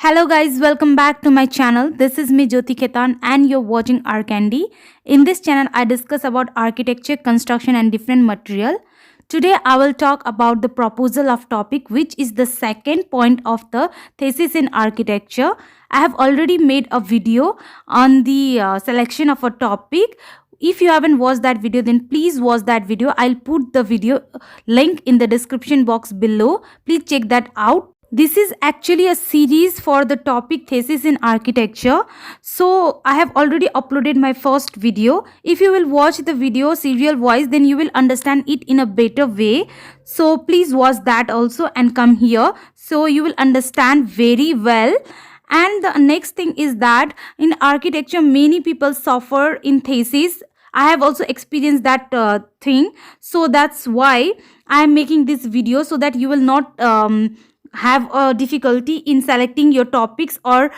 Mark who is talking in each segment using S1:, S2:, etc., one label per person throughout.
S1: Hello guys, welcome back to my channel. This is me Jyoti Khetan and you're watching Arcandy. In this channel I discuss about architecture, construction and different material. Today I will talk about the proposal of topic, which is the second point of the thesis in architecture. I have already made a video on the selection of a topic. If you haven't watched that video, then please watch that video. I'll put the video link in the description box below. Please check that out. This is actually a series for the topic thesis in architecture. So I have already uploaded my first video. If you will watch the video serial wise, then you will understand it in a better way. So please watch that also and come here, so you will understand very well. And the next thing is that in architecture many people suffer in thesis. I have also experienced that thing. So that's why I am making this video, so that you will not have a difficulty in selecting your topics or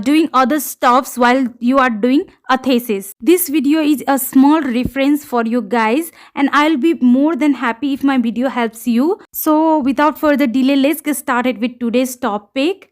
S1: doing other stuffs while you are doing a thesis. This video is a small reference for you guys, and I'll be more than happy if my video helps you. So without further delay, let's get started with today's topic.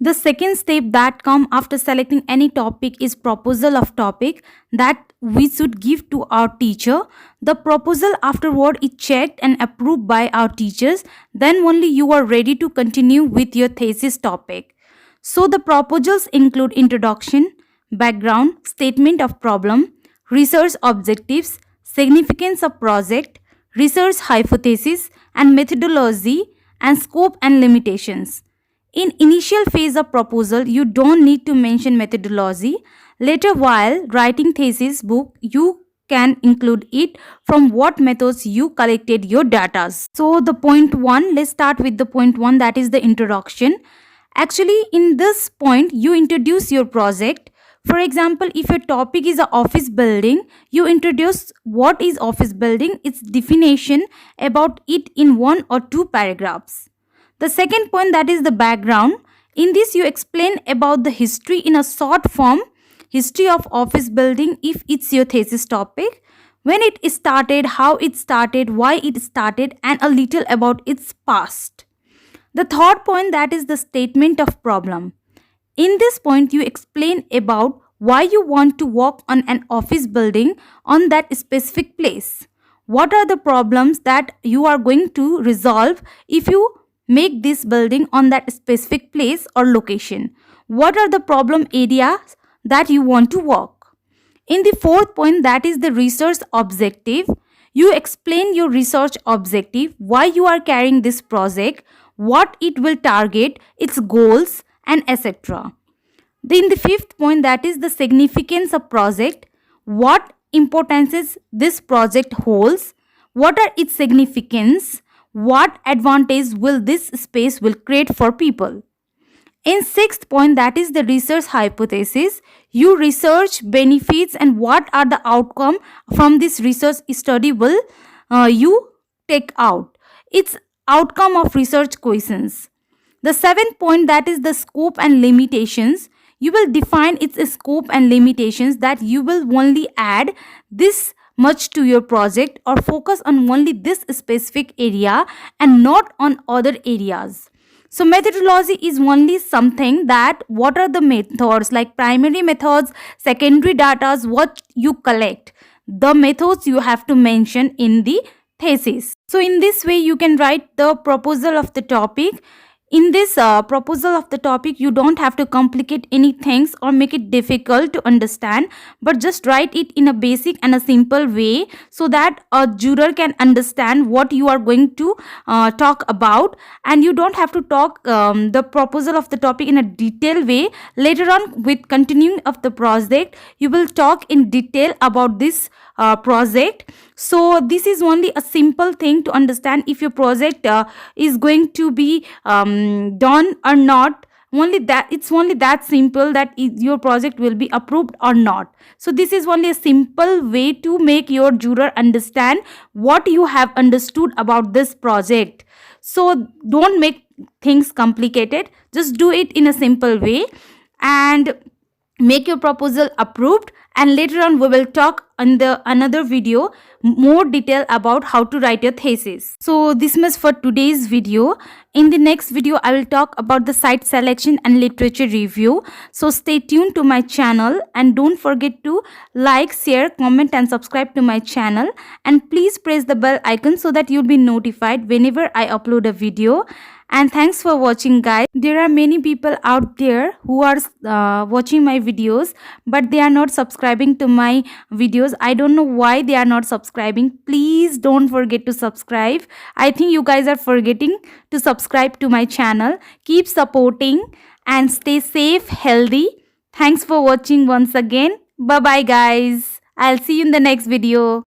S1: The second step that come after selecting any topic is proposal of topic that we should give to our teacher. The proposal afterward is checked and approved by our teachers. Then only you are ready to continue with your thesis topic. So the proposals include introduction, background, statement of problem, research objectives, significance of project, research hypothesis and methodology, and scope and limitations. In initial phase of proposal, you don't need to mention methodology. Later, while writing thesis book, you can include it from what methods you collected your data. So the point one, let's start with the point one, that is the introduction. Actually, in this point, you introduce your project. For example, if your topic is an office building, you introduce what is office building, its definition about it in one or two paragraphs. The second point, that is the background. In this you explain about the history in a short form, history of office building if it's your thesis topic, when it started, how it started, why it started, and a little about its past. The third point, that is the statement of problem. In this point you explain about why you want to work on an office building on that specific place. What are the problems that you are going to resolve if you make this building on that specific place or location? What are the problem areas that you want to work? In the fourth point, that is the research objective, you explain your research objective, why you are carrying this project, what it will target, its goals, and etc. In the fifth point, that is the significance of project, what importances this project holds, what are its significance, what advantage will this space will create for people. In sixth point, that is the research hypothesis, you research benefits and what are the outcome from this research study will you take out, its outcome of research questions. The seventh point, that is the scope and limitations, you will define its scope and limitations, that you will only add this much to your project or focus on only this specific area and not on other areas. So methodology is only something that what are the methods, like primary methods, secondary data, what you collect, the methods you have to mention in the thesis. So in this way you can write the proposal of the topic. In this proposal of the topic, you don't have to complicate any things or make it difficult to understand, but just write it in a basic and a simple way so that a juror can understand what you are going to talk about, and you don't have to talk the proposal of the topic in a detailed way. Later on, with continuing of the project, you will talk in detail about this project. So this is only a simple thing to understand if your project is going to be done or not. Only that, it's only that simple, that your project will be approved or not. So this is only a simple way to make your juror understand what you have understood about this project. So don't make things complicated, just do it in a simple way and make your proposal approved, and later on we will talk in the another video more detail about how to write your thesis. So this much for today's video. In the next video I will talk about the site selection and literature review. So stay tuned to my channel and don't forget to like, share, comment and subscribe to my channel, and please press the bell icon so that you'll be notified whenever I upload a video. And thanks for watching, guys. There are many people out there who are watching my videos, but they are not subscribing to my videos. I don't know why they are not subscribing. Please don't forget to subscribe. I think you guys are forgetting to subscribe to my channel. Keep supporting and stay safe, healthy. Thanks for watching once again. Bye bye, guys. I'll see you in the next video.